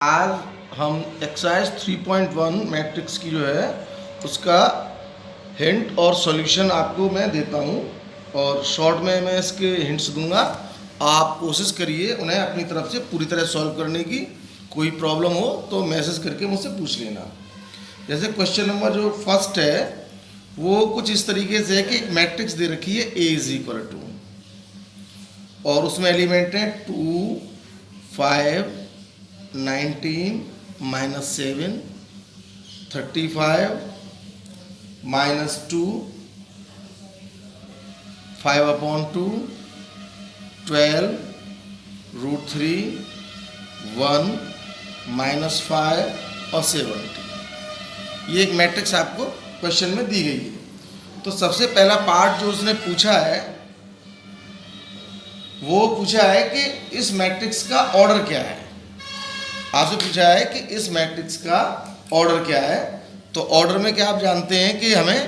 आज हम exercise 3.1 matrix की जो है उसका हिंट और सॉल्यूशन आपको मैं देता हूँ और शॉर्ट में मैं इसके हिंट्स दूंगा। आप कोशिश करिए उन्हें अपनी तरफ से पूरी तरह सॉल्व करने की। कोई प्रॉब्लम हो तो मैसेज करके मुझसे पूछ लेना। जैसे क्वेश्चन नंबर जो फर्स्ट है वो कुछ इस तरीके से है कि एक मैट्रिक्स दे रखी है A इज इक्वल टू, और उसमें एलिमेंट है 2, 5, 19 -7, 35 -2, 5/2, 12, √3, 1, -5 और 70। ये एक मैट्रिक्स आपको क्वेश्चन में दी गई है। तो सबसे पहला पार्ट जो उसने पूछा है वो पूछा है कि इस मैट्रिक्स का ऑर्डर क्या है। आपसे पूछा है कि इस मैट्रिक्स का ऑर्डर क्या है। तो ऑर्डर में क्या आप जानते हैं कि हमें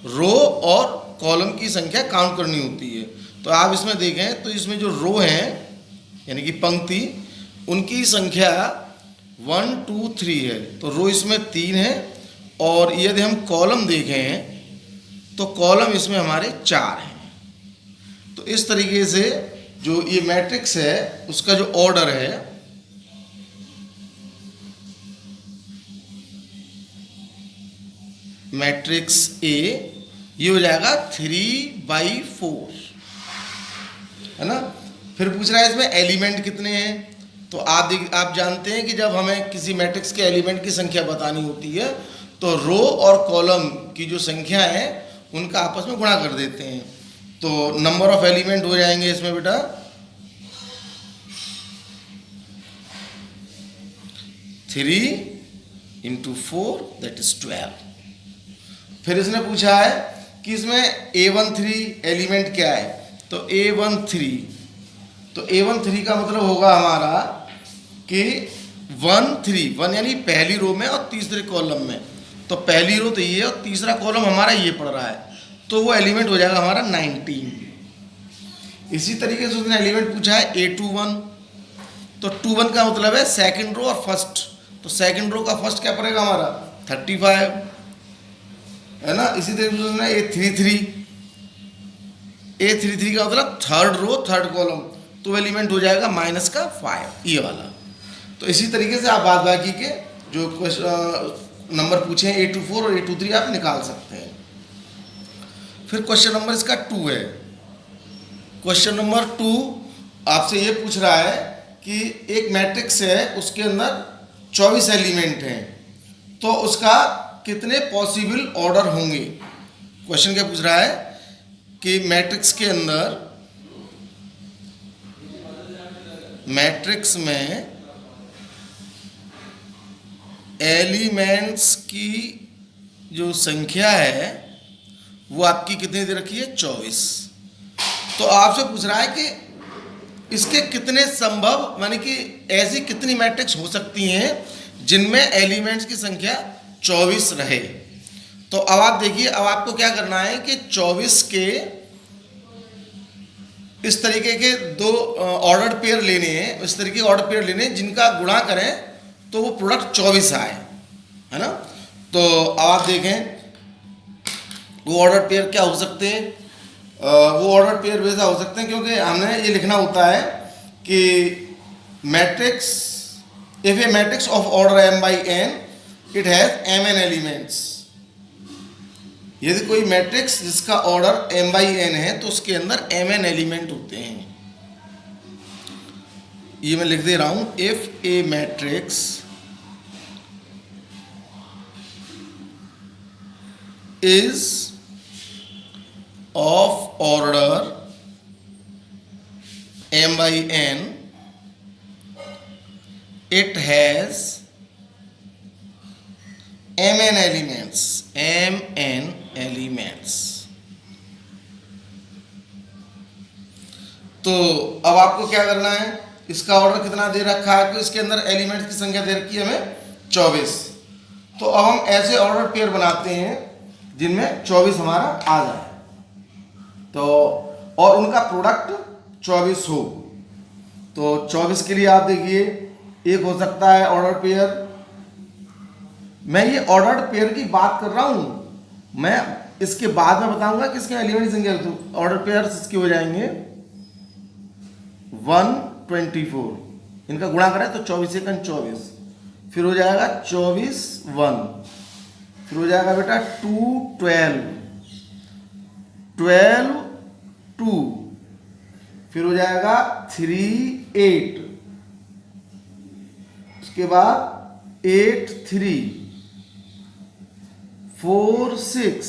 रो और कॉलम की संख्या काउंट करनी होती है। तो आप इसमें देखें तो इसमें जो रो हैं यानी कि पंक्ति, उनकी संख्या 1, 2, 3 है। तो रो इसमें 3 है, और यदि हम कॉलम देखें तो कॉलम इसमें हमारे 4 हैं। तो इस तरीके से जो ये मैट्रिक्स है उसका जो ऑर्डर है मैट्रिक्स ए, ये हो जाएगा 3/4, है ना। फिर पूछ रहा है इसमें एलिमेंट कितने हैं। तो आप जानते हैं कि जब हमें किसी मैट्रिक्स के एलिमेंट की संख्या बतानी होती है तो रो और कॉलम की जो संख्या है उनका आपस में गुणा कर देते हैं। तो नंबर ऑफ एलिमेंट हो जाएंगे इसमें बेटा 3 × 4 दैट इज 12। फिर इसने पूछा है कि इसमें A13 एलिमेंट क्या है। तो A13, तो A13 का मतलब होगा हमारा कि 1 यानी पहली रो में और तीसरे कॉलम में। तो पहली रो तो ये और तीसरा कॉलम हमारा ये पड़ रहा है, तो वो एलिमेंट हो जाएगा हमारा 19। इसी तरीके से उसने एलिमेंट पूछा है A21। तो 21 का मतलब है सेकंड रो और फर्स्ट। तो सेकंड रो का फर्स्ट क्या पड़ेगा हमारा 35, है ना। इसी तरीके से उसने A33 का मतलब थर्ड रो थर्ड कॉलम, तो एलिमेंट हो जाएगा -5, ये वाला। तो इसी तरीके से आप बाद बाकी के जो नंबर पूछे हैं A24 और A23 आप निकाल सकते हैं। फिर क्वेश्चन नंबर इसका 2 है। क्वेश्चन नंबर 2 आपसे ये पूछ रहा है कि एक मैट्रिक्स है उसके अंदर 24 एलिमेंट हैं, तो उसका कितने पॉसिबल ऑर्डर होंगे। क्वेश्चन क्या पूछ रहा है कि मैट्रिक्स के अंदर, मैट्रिक्स में एलिमेंट्स की जो संख्या है वो आपकी कितनी दे रखी है 24। तो आपसे पूछ रहा है कि इसके कितने संभव, माने कि ऐसी कितनी मैट्रिक्स हो सकती हैं जिनमें एलिमेंट्स की संख्या 24 रहे। तो अब आप देखिए, अब आपको क्या करना है कि 24 के इस तरीके के दो ऑर्डर पेयर लेने हैं, इस तरीके के ऑर्डर पेयर लेने हैं जिनका गुणा करें तो वो प्रोडक्ट 24 आए, है ना। तो अब आप देखें वो ऑर्डर पेयर क्या हो सकते हैं। वो ऑर्डर पेयर वैसा हो सकते हैं क्योंकि हमने ये लिखना होता है कि matrix, if A matrix of order m/n it has mn elements. यदि कोई मैट्रिक्स जिसका ऑर्डर m/n है तो उसके अंदर mn एलिमेंट होते हैं। ये मैं लिख दे रहा हूं, if A matrix is of order m/n it has mn elements. तो अब आपको क्या करना है, इसका ऑर्डर कितना दे रखा है, तो इसके अंदर एलिमेंट्स की संख्या दे रखी है हमें 24। तो अब हम ऐसे ऑर्डर पेयर बनाते हैं जिनमें 24 हमारा आ जाए, तो और उनका प्रोडक्ट 24 हो। तो 24 के लिए आप देखिए एक हो सकता है ऑर्डर पेयर। मैं ये ऑर्डर्ड पेयर की बात कर रहा हूं, मैं इसके बाद में बताऊंगा कि इसके एलिमेंट की संख्या। तो ऑर्डर पेयर इसके हो जाएंगे 124, इनका गुणा करें तो 24 एकम 24, फिर हो जाएगा 24 1, फिर हो जाएगा बेटा 2 12, 12 2, फिर हो जाएगा 3 8, उसके बाद 8 3, 4 6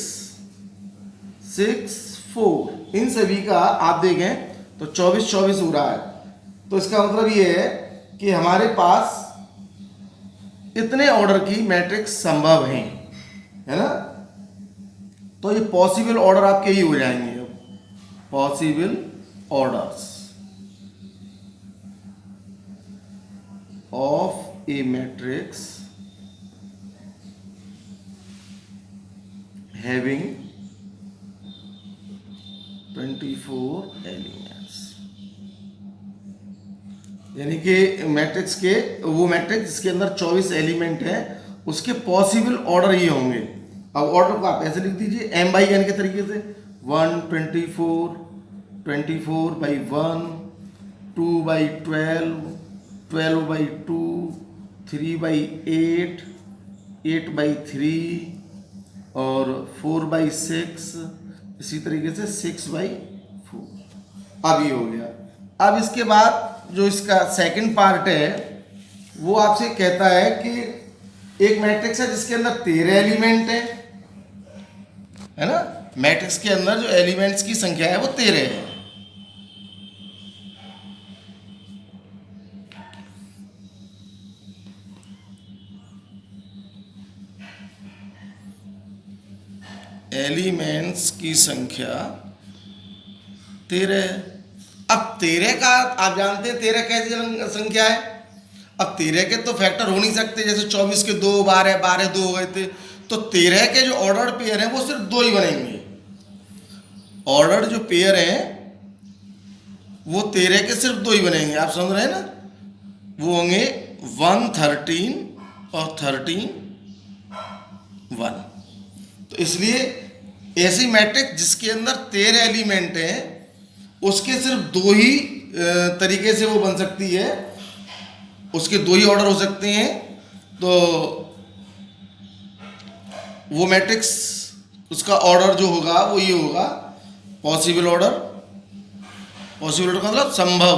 6 4। इन सभी का आप देखें तो 24 24 हो रहा है। तो इसका मतलब ये है कि हमारे पास इतने ऑर्डर की मैट्रिक्स संभव हैं, है ना। तो ये पॉसिबल ऑर्डर आपके ही हो जाएंगे। अब possible orders of A matrix having 24 elements, यानी कि मैट्रिक्स के वो मैट्रिक्स जिसके अंदर 24 एलिमेंट है उसके पॉसिबल ऑर्डर ये होंगे। अब ऑर्डर को आप ऐसे लिख दीजिए m बाई n के तरीके से 1 24 24 by 1 2 by 12 12 by 2 3 by 8 8 by 3 और 4 बाई 6, इसी तरीके से 6 बाई 4। अब ये हो गया। अब इसके बाद जो इसका सेकंड पार्ट है वो आपसे कहता है कि एक मैट्रिक्स है जिसके अंदर 13 एलिमेंट है ना। मैट्रिक्स के अंदर जो एलिमेंट्स की संख्या है वो 13 है। एलिमेंट्स की संख्या 13 है। अब 13 का आप जानते हैं 13 कैसी संख्या है। अब 13 के तो फैक्टर हो नहीं सकते, जैसे 24 के 2 12 12 2 हो गए थे। तो 13 के जो ऑर्डर्ड पेयर हैं वो सिर्फ 2 ही बनेंगे। ऑर्डर्ड जो पेयर हैं वो 13 के सिर्फ 2 ही बनेंगे। आप समझ रहे हैं ना, वो होंगे 1 13 और 13 1। तो इसलिए ऐसी मैट्रिक्स जिसके अंदर 13 एलिमेंट हैं उसके सिर्फ 2 ही तरीके से वो बन सकती है, उसके 2 ही ऑर्डर हो सकते हैं। तो वो मैट्रिक्स उसका ऑर्डर जो होगा वो ये होगा पॉसिबल ऑर्डर। पॉसिबल ऑर्डर का मतलब संभव,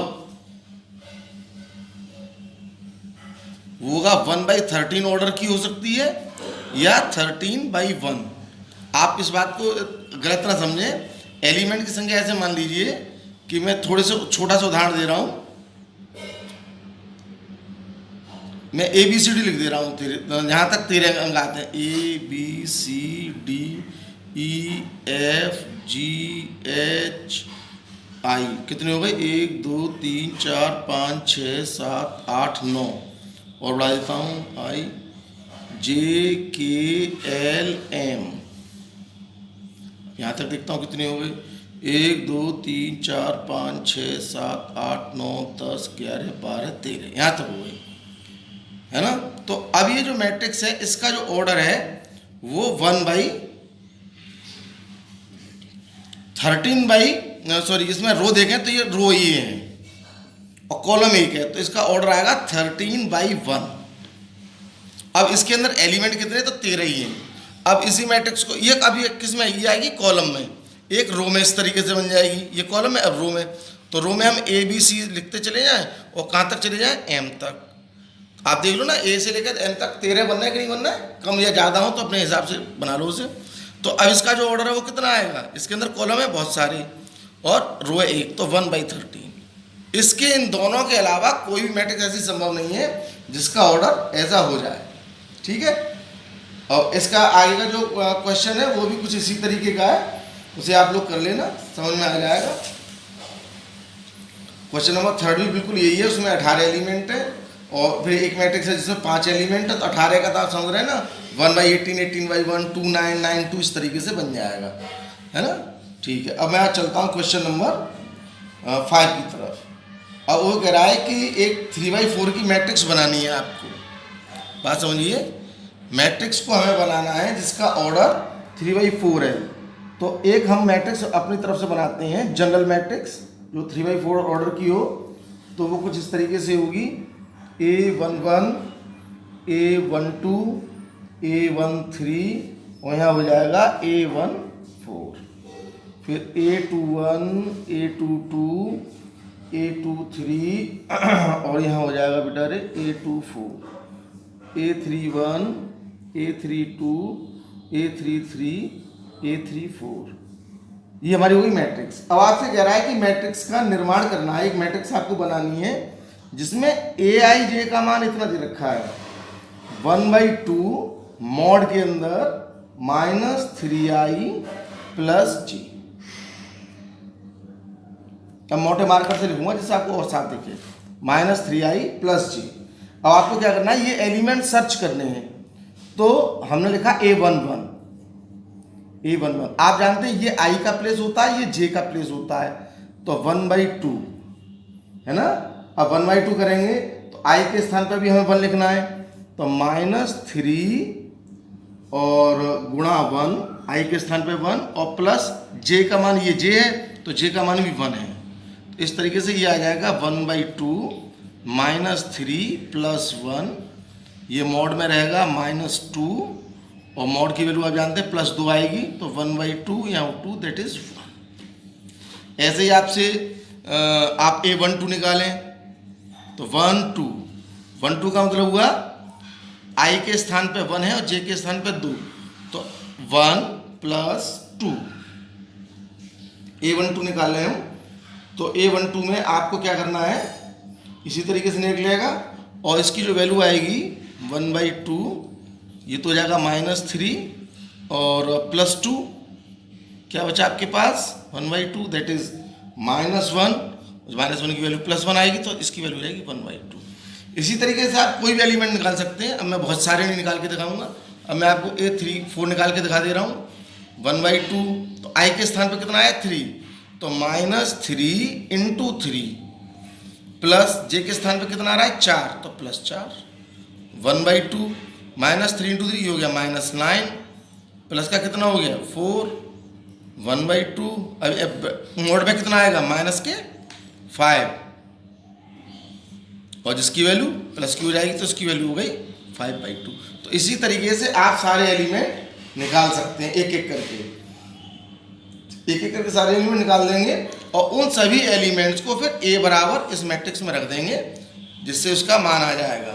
वो होगा 1/13 ऑर्डर की हो सकती है या 13/1। आप इस बात को गलत ना समझें। एलिमेंट की संख्या ऐसे मान लीजिए कि मैं थोड़े से छोटा सा उदाहरण दे रहा हूं। मैं ABCD लिख दे रहा हूं, जहां तक 13 अंक आते हैं ABCD EFGHI कितने हो गए 1 2 3 4 5 6 7 8 9 और बढ़ा देता हूँ IJKLM। यहाँ तक देखता हूँ कितने हो गए 1 2 3 4 5 6 7 8 9 10 11 12 13, यहाँ तक हो गए, है ना। तो अब ये जो मैट्रिक्स है इसका जो ऑर्डर है वो 1/13 इसमें रो देखें तो ये रो ही है और कॉलम एक है, तो इसका ऑर्डर आएगा 13/1। अब इसके अंदर एलिमेंट कितने, तो 13 ही हैं। अब इसी मैट्रिक्स को ये अब ये किस में ये आएगी, कॉलम में, एक रो में इस तरीके से बन जाएगी। ये कॉलम में, अब रो में, तो रो में हम ABC लिखते चले जाएं और कहाँ तक चले जाएं, M तक। आप देख लो ना, A से लेकर M तक 13 बनना है कि नहीं बनना है, कम या ज़्यादा हो तो अपने हिसाब से बना लो उसे। तो अब इसका जो ऑर्डर है वो कितना आएगा, इसके अंदर कॉलम है बहुत सारे और रो है एक, तो 1/13। इसके इन दोनों के अलावा कोई भी मैट्रिक्स ऐसी संभव नहीं है जिसका ऑर्डर ऐसा हो जाए, ठीक है। और इसका आगे का जो क्वेश्चन है वो भी कुछ इसी तरीके का है, उसे आप लोग कर लेना, समझ में आ जाएगा। क्वेश्चन नंबर 3 भी बिल्कुल यही है, उसमें 18 एलिमेंट है और फिर एक मैट्रिक्स है जिसमें 5 एलिमेंट है, तो 18 का तो आप समझ रहे हैं ना, 1/18 18/1 2 9 9 2 इस तरीके से बन जाएगा, है ना। ठीक है, अब मैं आज चलता हूँ क्वेश्चन नंबर 5 की तरफ। अब वो कह रहा है कि एक 3/4 की मैट्रिक्स बनानी है आपको, बात समझिए। मैट्रिक्स को हमें बनाना है जिसका ऑर्डर 3/4 है। तो एक हम मैट्रिक्स अपनी तरफ से बनाते हैं, जनरल मैट्रिक्स जो 3/4 ऑर्डर की हो। तो वो कुछ इस तरीके से होगी, A11, A12, A13 और यहाँ हो जाएगा A14, फिर A21, A22, A23 और यहाँ हो जाएगा बेटा रे A24, A31, A32, A33, A34। ये हमारी होगी मैट्रिक्स। अब आपसे कह रहा है कि मैट्रिक्स का निर्माण करना है, एक मैट्रिक्स आपको बनानी है जिसमें Aij का मान इतना दे रखा है 1/2 मॉड के अंदर -3i + j। अब मोटे मार्कर से लिखूंगा जिससे आपको और साफ दिखे, -3i + j। अब आपको क्या करना है, ये एलिमेंट सर्च करने हैं। तो हमने लिखा A11, आप जानते हैं ये i का प्लेस होता है, ये j का प्लेस होता है। तो 1/2 है ना। अब 1/2 करेंगे तो i के स्थान पर भी हमें 1 लिखना है, तो -3 और गुणा 1, i के स्थान पे 1 और प्लस j का मान, ये j है तो j का मान भी 1 है। तो इस तरीके से ये आ जाएगा 1/2 -3 + 1, ये मॉड में रहेगा -2 और मॉड की वैल्यू आप जानते हैं +2 आएगी, तो 1/2 या 2 दैट इज 1। ऐसे ही आपसे आप A12 निकालें तो 1 2 का मतलब हुआ i के स्थान पे 1 है और j के स्थान पे 2, तो 1 + 2 A12 निकाल रहे हम। तो A12 में आपको क्या करना है, इसी तरीके से निकल लेगा और इसकी जो वैल्यू आएगी 1/2, ये तो हो जाएगा -3 और +2, क्या बचा आपके पास 1/2 दैट इज -1, -1 की वैल्यू +1 आएगी तो इसकी वैल्यू जाएगी 1/2। इसी तरीके से आप कोई भी एलिमेंट निकाल सकते हैं। अब मैं बहुत सारे नहीं निकाल के दिखाऊंगा, अब मैं आपको A34 निकाल के दिखा दे रहा हूँ। 1/2 तो i के स्थान पर कितना आया 3, तो -3 × 3 प्लस j के स्थान पर कितना आ रहा है 4, तो +4। 1/2 -3 × 3 ये हो गया -9, प्लस का कितना हो गया 4, 1/2। अब मोड में कितना आएगा -5 और जिसकी वैल्यू प्लस की हो जाएगी तो इसकी वैल्यू हो गई 5/2। तो इसी तरीके से आप सारे एलिमेंट निकाल सकते हैं, एक एक करके सारे एलिमेंट निकाल देंगे और उन सभी एलिमेंट्स को फिर a बराबर इस मैट्रिक्स में रख देंगे जिससे उसका मान आ जाएगा।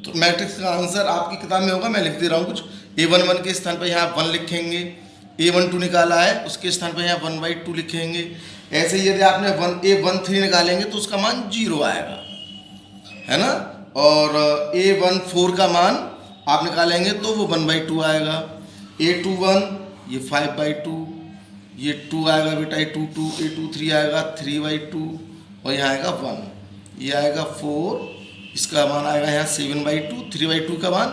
तो मैट्रिक्स का आंसर आपकी किताब में होगा, मैं लिख दे रहा हूँ कुछ। A11 के स्थान पर यहाँ 1 लिखेंगे, A12 निकाला है उसके स्थान पर यहाँ 1/2 लिखेंगे। ऐसे ही यदि आपने A13 निकालेंगे तो उसका मान 0 आएगा, है ना। और A14 का मान आप निकालेंगे तो वो 1/2 आएगा। A21 ये 5/2, ये 2 आएगा बेटा, A22, A23 आएगा 3/2 और यहाँ आएगा 1, ये आएगा 4, इसका मान आएगा यहाँ 7/2, 3/2 का मान,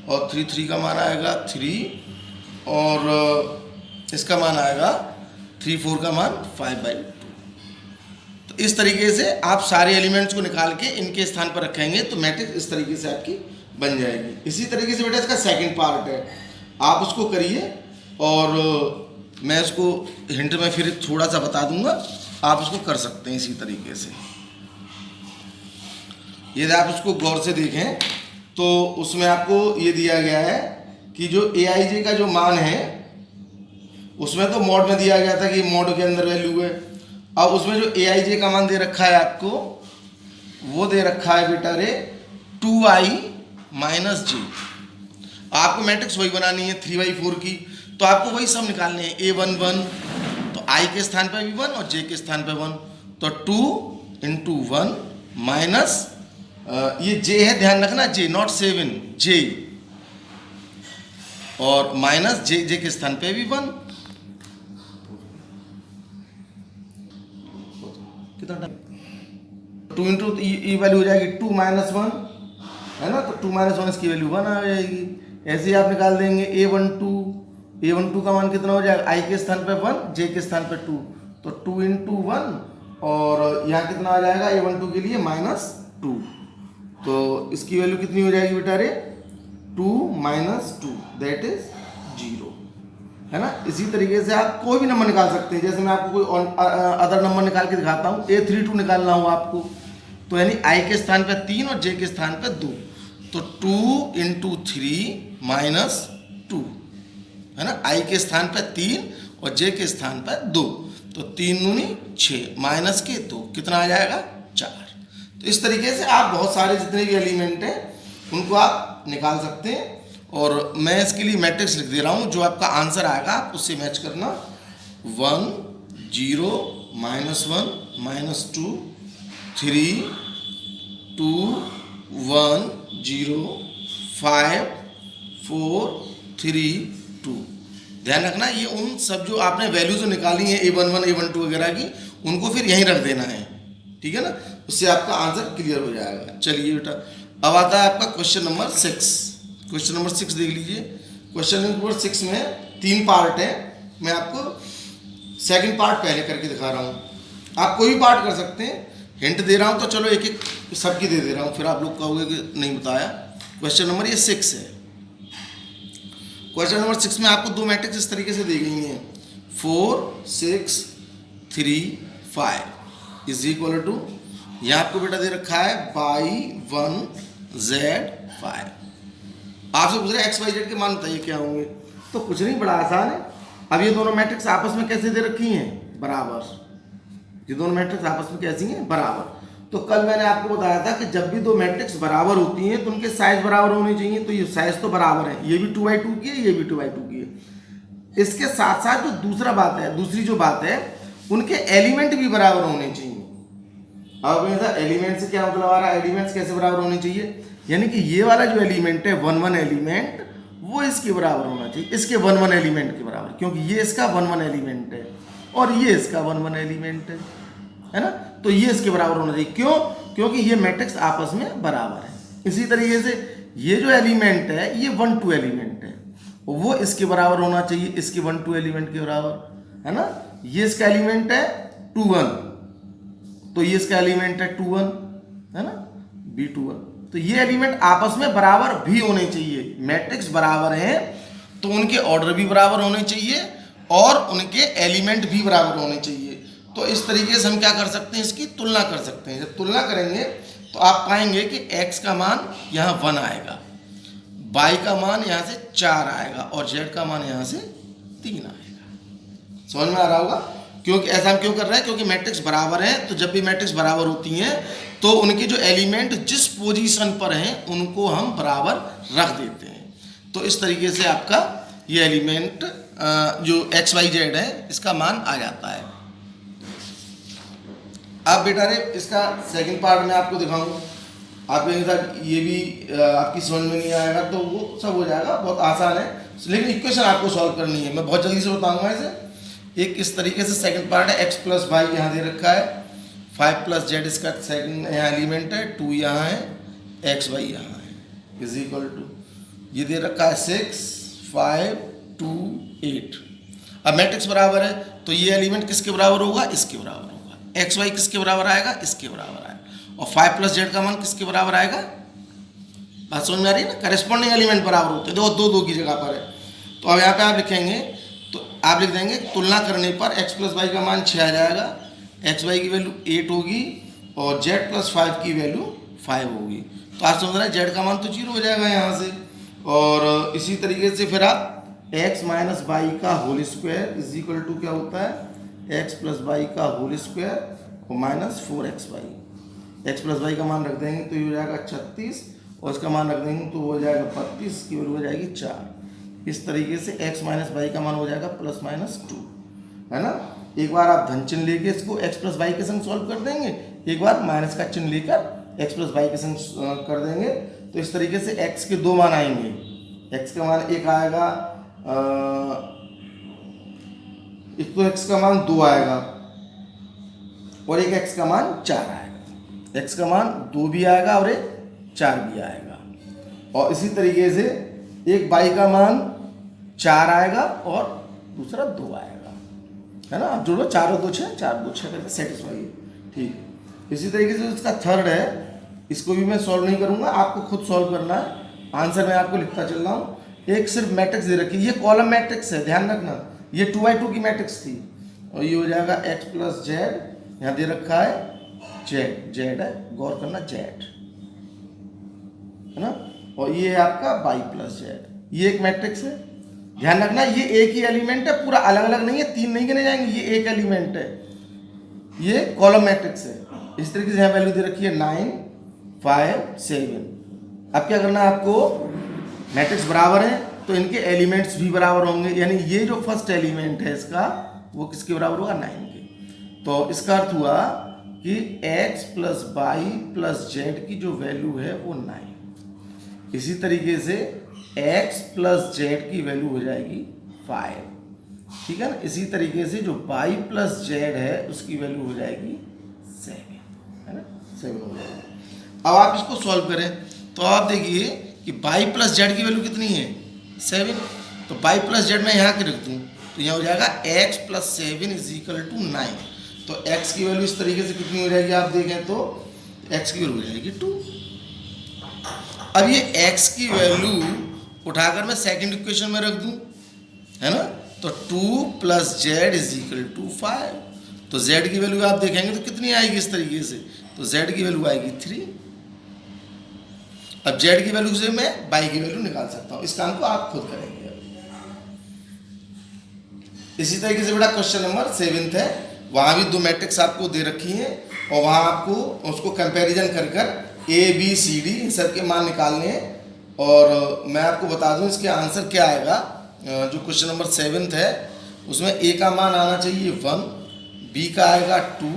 और 3 का मान आएगा 3 और इसका मान आएगा 3 का मान 5/2। तो इस तरीके से आप सारे एलिमेंट्स को निकाल के इनके स्थान पर रखेंगे तो मैट्रिक्स इस तरीके से आपकी बन जाएगी। इसी तरीके से बेटा इसका सेकंड पार्ट है, आप उसको करिए और मैं इसको हिंट में फिर थोड़ा सा बता दूंगा, आप उसको कर सकते हैं इसी तरीके से। यदि आप उसको गौर से देखें तो उसमें आपको ये दिया गया है कि जो Aij का जो मान है उसमें तो मॉड में दिया गया था कि मॉड के अंदर वैल्यू है। अब उसमें जो Aij का मान दे रखा है आपको, वो दे रखा है बेटा रे 2i - j। आपको मैट्रिक्स वही बनानी है 3/4 की, तो आपको वही सब निकालने हैं। A11 तो i के स्थान पर भी 1 और j के स्थान पर 1, तो 2 × 1 माइनस ये j है, ध्यान रखना j नॉट 7, j और माइनस j के स्थान पे भी 1। कितना टाइम 2 × ये वैल्यू हो जाएगी 2 - 1 है ना, तो 2 - 1 इसकी वैल्यू 1 आ जाएगी। ऐसे ही आप निकाल देंगे A12 का मान कितना हो जाएगा, i के स्थान पे 1 j के स्थान पे 2, तो 2 × 1 और यहाँ कितना आ जाएगा A12 के लिए -2। तो इसकी वैल्यू कितनी हो जाएगी बेटा रे 2 - 2 दैट इज 0, है ना। इसी तरीके से आप कोई भी नंबर निकाल सकते हैं। जैसे मैं आपको कोई अदर नंबर निकाल के दिखाता हूँ। A32 निकालना हो आपको, तो यानी I के स्थान पे 3 और J के स्थान पे 2, तो 2 × 3 - 2, है ना। I के स्थान पे 3 और J के स्थान पे 2, तो 3 दूनी 6 माइनस के 2 कितना आ जाएगा 4। तो इस तरीके से आप बहुत सारे जितने भी एलिमेंट हैं उनको आप निकाल सकते हैं। और मैं इसके लिए मैट्रिक्स लिख दे रहा हूँ, जो आपका आंसर आएगा आप उससे मैच करना। 1 0 -1 -2 3 2 1 0 5 4 3 2। ध्यान रखना ये उन सब जो आपने वैल्यू जो निकाली है A11 A12 वगैरह की, उनको फिर यहीं रख देना है, ठीक है ना। उससे आपका आंसर क्लियर हो जाएगा। चलिए बेटा, अब आता है आपका क्वेश्चन नंबर 6। क्वेश्चन नंबर 6 देख लीजिए। क्वेश्चन नंबर 6 में 3 पार्ट है। मैं आपको सेकंड पार्ट पहले करके दिखा रहा हूँ, आप कोई भी पार्ट कर सकते हैं। हिंट दे रहा हूँ तो चलो एक एक सबकी दे रहा हूँ, फिर आप लोग कहोगे कि नहीं बताया। क्वेश्चन नंबर ये 6 है। क्वेश्चन नंबर 6 में आपको 2 मैट्रिक्स इस तरीके से दी गई हैं, 4 6 3 5 इज इक्वल टू, यहाँ आपको बेटा दे रखा है y1 z5। आपसे पूछ रहे हैं XYZ के मान बताइए क्या होंगे। तो कुछ नहीं, बड़ा आसान है। अब ये दोनों मैट्रिक्स आपस में कैसे दे रखी हैं, बराबर। ये दोनों मैट्रिक्स आपस में कैसी हैं, बराबर। तो कल मैंने आपको बताया था कि जब भी 2 मैट्रिक्स बराबर होती हैं तो उनके साइज बराबर होने चाहिए। तो ये साइज तो बराबर है, ये भी 2/2 की है, ये भी 2/2 की है। इसके साथ साथ जो दूसरी जो बात है, उनके एलिमेंट भी बराबर होने चाहिए। अब एलिमेंट से क्या मतलब आ रहा है, एलिमेंट्स कैसे बराबर होने चाहिए, यानी कि ये वाला जो एलिमेंट है 1 1 एलिमेंट, वो इसके बराबर होना चाहिए, इसके 1 1 एलिमेंट के बराबर, क्योंकि ये इसका 1 1 एलिमेंट है और ये इसका 1 1 एलिमेंट है ना। तो ये इसके बराबर होना चाहिए। क्यों? क्योंकि ये मैट्रिक्स आपस में बराबर है। इसी तरीके से ये जो एलिमेंट है ये 1 2 एलिमेंट है, वो इसके बराबर होना चाहिए, इसके 1 2 एलिमेंट के बराबर, है ना। ये इसका एलिमेंट है 2 1, तो ये इसका एलिमेंट है 2 1, है ना, B2 1। तो ये एलिमेंट आपस में बराबर भी होने चाहिए। मैट्रिक्स बराबर हैं तो उनके ऑर्डर भी बराबर होने चाहिए और उनके एलिमेंट भी बराबर होने चाहिए। तो इस तरीके से हम क्या कर सकते हैं, इसकी तुलना कर सकते हैं। जब तुलना करेंगे तो आप पाएंगे कि x का मान यहाँ 1 आएगा, y का मान यहाँ से 4 आएगा और z का मान यहाँ से 3 आएगा। समझ में आ रहा होगा। क्योंकि ऐसा हम क्यों कर रहे हैं, क्योंकि मैट्रिक्स बराबर हैं। तो जब भी मैट्रिक्स बराबर होती हैं तो उनके जो एलिमेंट जिस पोजीशन पर हैं उनको हम बराबर रख देते हैं। तो इस तरीके से आपका ये एलिमेंट जो XYZ है इसका मान आ जाता है। अब बेटा रे इसका सेकंड पार्ट में आपको दिखाऊं, आप कहेंगे सर ये भी आपकी समझ में नहीं आएगा, तो वो सब हो जाएगा, बहुत आसान है। लेकिन इक्वेशन आपको सॉल्व करनी है, मैं बहुत जल्दी से बताऊंगा इसे। एक इस तरीके से सेकंड पार्ट है, x + y यहाँ दे रखा है, 5 + z इसका सेकंड यहाँ एलिमेंट है, 2 यहाँ है, xy यहाँ है, इज इक्वल टू ये दे रखा है 6 5 2 8। अब मैट्रिक्स बराबर है तो ये एलिमेंट किसके बराबर होगा, इसके बराबर होगा। xy किसके बराबर आएगा, इसके बराबर आएगा। और 5 + z का मान किसके बराबर आएगा, बात समझ में आ रही है ना। करेस्पॉन्डिंग एलिमेंट बराबर होते हैं, दो दो की जगह पर है। तो अब यहाँ पे आप लिखेंगे, तो आप लिख देंगे तुलना करने पर x + y का मान 6 आ जाएगा, xy की वैल्यू 8 होगी और z + 5 की वैल्यू 5 होगी। तो आप समझ रहे हैं z का मान तो 0 हो जाएगा यहाँ से। और इसी तरीके से फिर आप x - y का whole square is equal to क्या होता है, x + y का होल स्क्वायर और -4xy। x + y का मान रख देंगे तो ये हो जाएगा 36 और इसका मान रख देंगे तो हो जाएगा 32, की वैल्यू हो जाएगी 4। इस तरीके से x - y का मान हो जाएगा ±2, है ना। एक बार आप धन चिन्ह लेके इसको x + y के संग सॉल्व कर देंगे, एक बार माइनस का चिन्ह लेकर x + y के संग कर देंगे। तो इस तरीके से x के 2 मान आएंगे। x का मान एक आएगा, एक तो x का मान 2 आएगा और एक x का मान 4 आएगा। x का मान 2 भी आएगा और एक 4 भी आएगा। और इसी तरीके से एक y का मान 4 आएगा और दूसरा 2 आएगा, है ना। आप जोड़ो 4 और 2 6, 4 2 6 करके सेटिस्फाई ठीक है। इसी तरीके से इसका थर्ड है, इसको भी मैं सॉल्व नहीं करूंगा, आपको खुद सॉल्व करना है। आंसर मैं आपको लिखता चल रहा हूँ। एक सिर्फ मैट्रिक्स दे रखी है, ये कॉलम मैट्रिक्स है, ध्यान रखना, ये 2x2 की मैट्रिक्स थी, और ये हो जाएगा x प्लस जेड, यहाँ दे रखा है जेड, जेड है, गौर करना जेड है ना, और ये है आपका y प्लस जेड, ये एक मैट्रिक्स है, ध्यान रखना, ये एक ही एलिमेंट है, पूरा अलग अलग नहीं है, 3 नहीं गिने जाएंगे, ये एक एलिमेंट है, ये कॉलम मैट्रिक्स है। इस तरीके से यहाँ वैल्यू दे रखी है 9 5 7। अब क्या करना है आपको, मैट्रिक्स बराबर है तो इनके एलिमेंट्स भी बराबर होंगे, यानी ये जो फर्स्ट एलिमेंट है इसका वो किसके बराबर होगा, 9 के। तो इसका अर्थ हुआ कि x plus y plus z की जो वैल्यू है वो 9। इसी तरीके से x प्लस जेड की वैल्यू हो जाएगी 5, ठीक है ना। इसी तरीके से जो y प्लस जेड है उसकी वैल्यू हो जाएगी 7, है ना, 7 हो जाएगी। अब आप इसको सॉल्व करें तो आप देखिए कि y प्लस जेड की वैल्यू कितनी है, 7। तो y प्लस जेड मैं यहाँ के रख दूँ तो यहाँ हो जाएगा x plus 7 is equal to 9। तो x की वैल्यू इस तरीके से कितनी हो जाएगी, आप देखें तो x की वैल्यू हो जाएगी 2। अब ये x की वैल्यू उठाकर मैं सेकंड इक्वेशन में रख दूँ, है ना, तो 2 plus z is equal to 5। तो z की वैल्यू आप देखेंगे तो कितनी आएगी इस तरीके से, तो z की वैल्यू आएगी 3। अब z की वैल्यू से मैं y की वैल्यू निकाल सकता हूँ। इस काम को आप खुद करेंगे। इसी तरीके से बेटा क्वेश्चन नंबर 7 है, वहाँ भी 2 मैट्रिक्स आपको दे रखी हैं और वहाँ आपको उसको कंपैरिजन कर कर a b c d इन सब के मान निकालने हैं। और मैं आपको बता दूँ इसके आंसर क्या आएगा। जो क्वेश्चन नंबर 7 है उसमें a का मान आना चाहिए 1, b का आएगा 2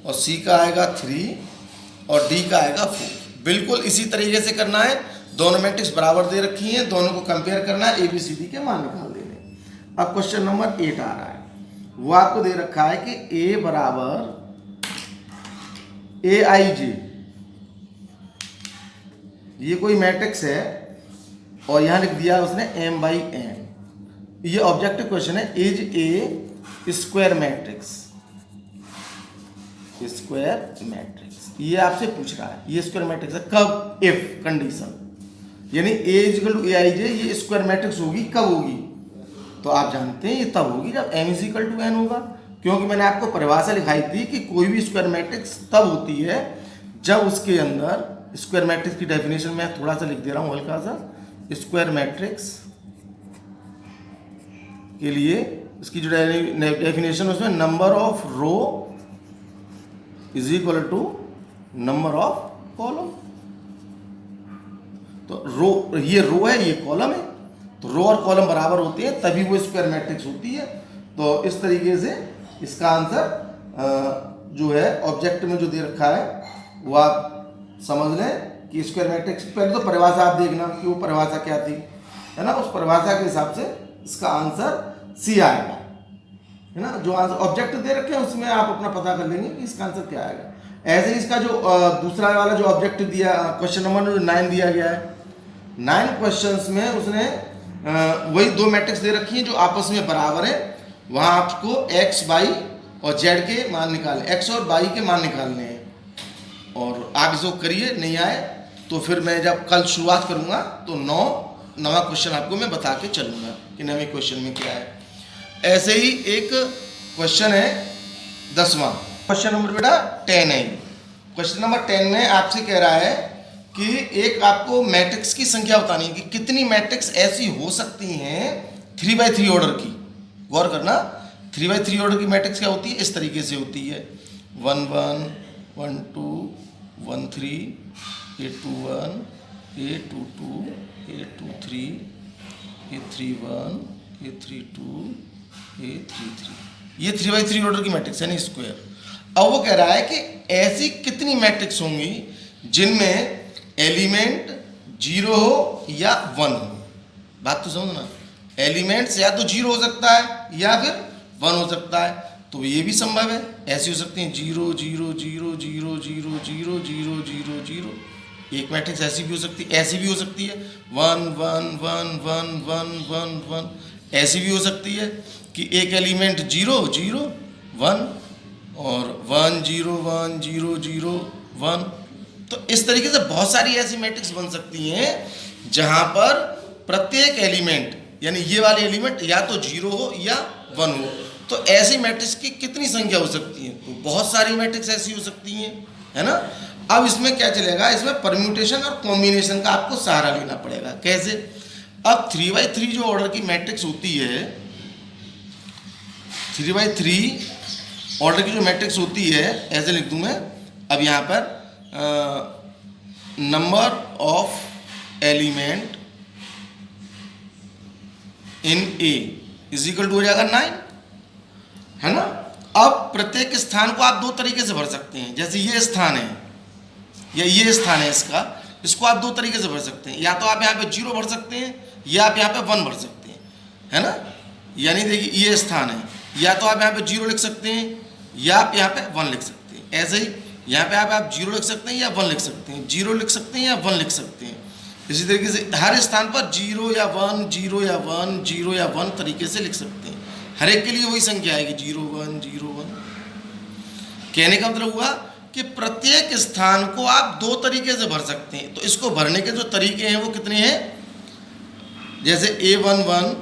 और c का आएगा 3 और d का आएगा 4। बिल्कुल इसी तरीके से करना है, दोनों मैट्रिक्स बराबर दे रखी हैं, दोनों को कंपेयर करना है, ए बी सी डी के मान निकाल देने। अब क्वेश्चन नंबर 8 आ रहा है, वो आपको दे रखा है कि a बराबर ए आई जे, ये कोई मैट्रिक्स है और यहाँ लिख दिया उसने m बाई n। ये ऑब्जेक्टिव क्वेश्चन है, is a square matrix, square matrix ये आपसे पूछ रहा है, ये स्क्वायर मैट्रिक्स है कब, इफ कंडीशन, यानी a इक्वल टू ए आई जे, ये स्क्वायर मैट्रिक्स होगी कब होगी, तो आप जानते हैं ये तब होगी जब m is equal to n होगा। क्योंकि मैंने आपको परिभाषा लिखाई थी कि कोई भी स्क्वायर मैट्रिक्स तब होती है जब उसके अंदर, स्क्वायर मैट्रिक्स की डेफिनेशन मैं थोड़ा सा लिख दे रहा हूँ हल्का सा, स्क्वायर मैट्रिक्स के लिए इसकी जो डेफिनेशन उसमें number of row is equal to number of column. तो रो, ये रो है ये कॉलम है, तो रो और कॉलम बराबर होते हैं तभी वो स्क्वायर मैट्रिक्स होती है। तो इस तरीके से इसका आंसर जो है ऑब्जेक्ट में जो दे रखा है वो आप समझ लें कि स्क्वायर मैट्रिक्स, पहले तो परिभाषा आप देखना कि वो परिभाषा क्या थी, है ना, उस परिभाषा के हिसाब से इसका आंसर सी आएगा, है ना। जो आंसर ऑब्जेक्ट दे रखे हैं उसमें आप अपना पता कर लेंगे कि इसका आंसर क्या आएगा। ऐसे ही इसका जो दूसरा वाला जो ऑब्जेक्ट दिया, क्वेश्चन नंबर 9 दिया गया है, 9 क्वेश्चंस में उसने वही 2 मैट्रिक्स दे रखी हैं जो आपस में बराबर है, वहाँ आपको x y और z के मान निकालने, x और y के मान निकालने हैं। और आप इसको करिए, नहीं आए तो फिर मैं जब कल शुरुआत करूँगा तो नवा क्वेश्चन आपको मैं बता के चलूँगा कि नवे क्वेश्चन में क्या है। ऐसे ही एक क्वेश्चन है 10वां, क्वेश्चन नंबर बेटा 10 है। क्वेश्चन नंबर 10 में आपसे कह रहा है कि एक आपको मैट्रिक्स की संख्या बतानी है कि कितनी मैट्रिक्स ऐसी हो सकती हैं 3x3 ऑर्डर की। गौर करना, 3x3 ऑर्डर की मैट्रिक्स क्या होती है, इस तरीके से होती है 1 1 1 2 1 3 8 2 1 8 2 2 8 2 3 8 3 1 8 3 2 8 3 3। ये 3x3 ऑर्डर की मैट्रिक्स है ना, स्क्वायर। अब वो कह रहा है कि ऐसी कितनी मैट्रिक्स होंगी जिनमें एलिमेंट 0 हो या 1 हो। बात तो समझना, एलिमेंट्स या तो 0 हो सकता है या फिर 1 हो सकता है, तो ये भी संभव है। ऐसी हो सकती हैं 0 0 0 0 0 0 0 0 0। एक मैट्रिक्स ऐसी भी हो सकती है, ऐसी भी हो सकती है 1 1 1 1 1 1 1। ऐसी भी हो सकती है कि एक एलिमेंट 0 0 1 और 1 0 1 0 0 1। तो इस तरीके से बहुत सारी ऐसी मैट्रिक्स बन सकती हैं जहां पर प्रत्येक एलिमेंट, यानी ये वाले एलिमेंट या तो 0 हो या 1 हो। तो ऐसी मैट्रिक्स की कितनी संख्या हो सकती है? तो बहुत सारी मैट्रिक्स ऐसी हो सकती हैं, है ना। अब इसमें क्या चलेगा, इसमें परम्यूटेशन और कॉम्बिनेशन का आपको सहारा लेना पड़ेगा। कैसे? अब 3x3 जो ऑर्डर की मैट्रिक्स होती है, 3x3 ऑर्डर की जो मैट्रिक्स होती है, ऐसे लिख दूं मैं। अब यहाँ पर number of element in A is equal to हो जाएगा 9, है ना। अब प्रत्येक स्थान को आप दो तरीके से भर सकते हैं। जैसे ये स्थान है या ये स्थान है, इसको आप दो तरीके से भर सकते हैं। या तो आप यहाँ पे 0 भर सकते हैं या आप यहाँ पे 1 भर सकते हैं, है ना। यानी देखिए ये स्थान है, या तो आप यहाँ पे 0 लिख सकते हैं या आप यहाँ पे 1 लिख सकते हैं। ऐसे ही यहाँ पे आप 0 लिख सकते हैं या 1 लिख सकते हैं, 0 लिख सकते हैं या 1 लिख सकते हैं। इसी तरीके से हर स्थान पर 0 या 1 0 या 1 0 या 1 तरीके से लिख सकते हैं। हर एक के लिए वही संख्या आएगी 0 1 0 1। कहने का मतलब हुआ कि प्रत्येक स्थान को आप दो तरीके से भर सकते हैं। तो इसको भरने के जो तरीके हैं वो कितने हैं? जैसे A11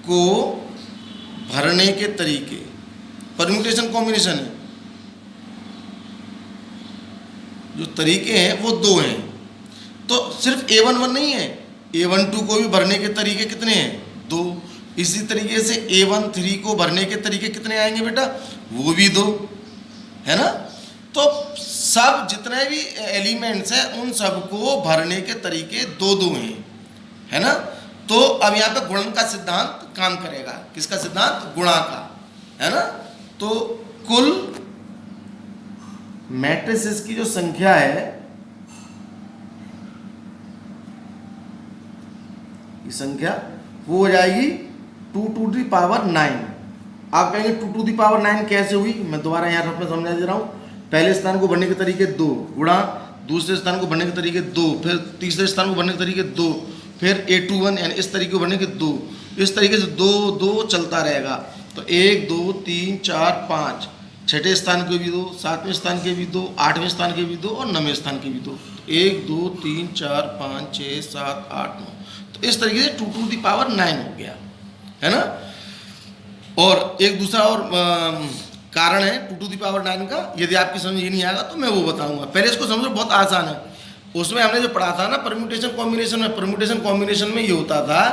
को भरने के तरीके, परम्यूटेशन कॉम्बिनेशन है, जो तरीके हैं वो दो हैं। तो सिर्फ A11 नहीं है, A12 को भी भरने के तरीके कितने हैं? 2। इसी तरीके से A13 को भरने के तरीके कितने आएंगे बेटा? वो भी 2, है ना। तो सब जितने भी एलिमेंट्स हैं उन सबको भरने के तरीके 2 हैं, है ना। तो अब यहाँ पे गुणन का सिद्धांत काम करेगा। किसका सिद्धांत? गुणा का, है ना। तो कुल मैट्रिसेस की जो संख्या है, ये संख्या वो हो जाएगी 2 to the power 9। आप कहेंगे 2 to the power 9 कैसे हुई? मैं दोबारा यहाँ पर समझा दे रहा हूँ। पहले स्थान को भरने के तरीके 2 गुणा दूसरे स्थान को भरने के तरीके 2, फिर तीसरे स्थान को भरने के तरीके 2, फिर A21 यानी इस तरीके को भरने के 2। इस तरीके से 2 2 चलता रहेगा। तो 1 2 3 4 5, छठे स्थान के भी 2, सातवें स्थान के भी 2, आठवें स्थान के भी 2 और नवें स्थान के भी 2। 1 2 3 4 5 6 7 8 9। तो इस तरीके से 2 to the power 9 हो गया, है ना। और एक दूसरा और कारण है 2 to the power 9 का। यदि आपकी समझ ये नहीं आएगा तो मैं वो बताऊंगा। पहले इसको समझो, बहुत आसान है। उसमें हमने जो पढ़ा था ना परम्यूटेशन कॉम्बिनेशन में, परम्यूटेशन कॉम्बिनेशन में ये होता था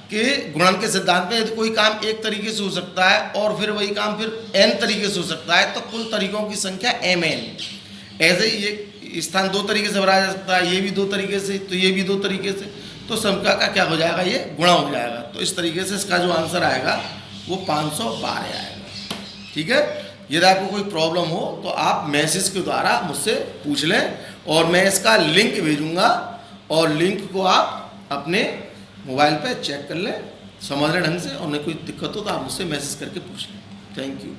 कि गुणन के सिद्धांत में यदि कोई काम एक तरीके से हो सकता है और फिर वही काम फिर n तरीके से हो सकता है, तो कुल तरीकों की संख्या mn। ऐसे ही ये स्थान 2 तरीके से भरा जा सकता है, ये भी 2 तरीके से, तो ये भी 2 तरीके से। तो संख्या का क्या हो जाएगा? ये गुणा हो जाएगा। तो इस तरीके से इसका जो आंसर आएगा वो 512 आएगा। ठीक है। यदि आपको कोई प्रॉब्लम हो तो आप मैसेज के द्वारा मुझसे पूछ लें और मैं इसका लिंक भेजूंगा, और लिंक को आप अपने मोबाइल पे चेक कर लें समझने ढंग से, और नहीं कोई दिक्कत हो तो आप मुझसे मैसेज करके पूछ लें। Thank you.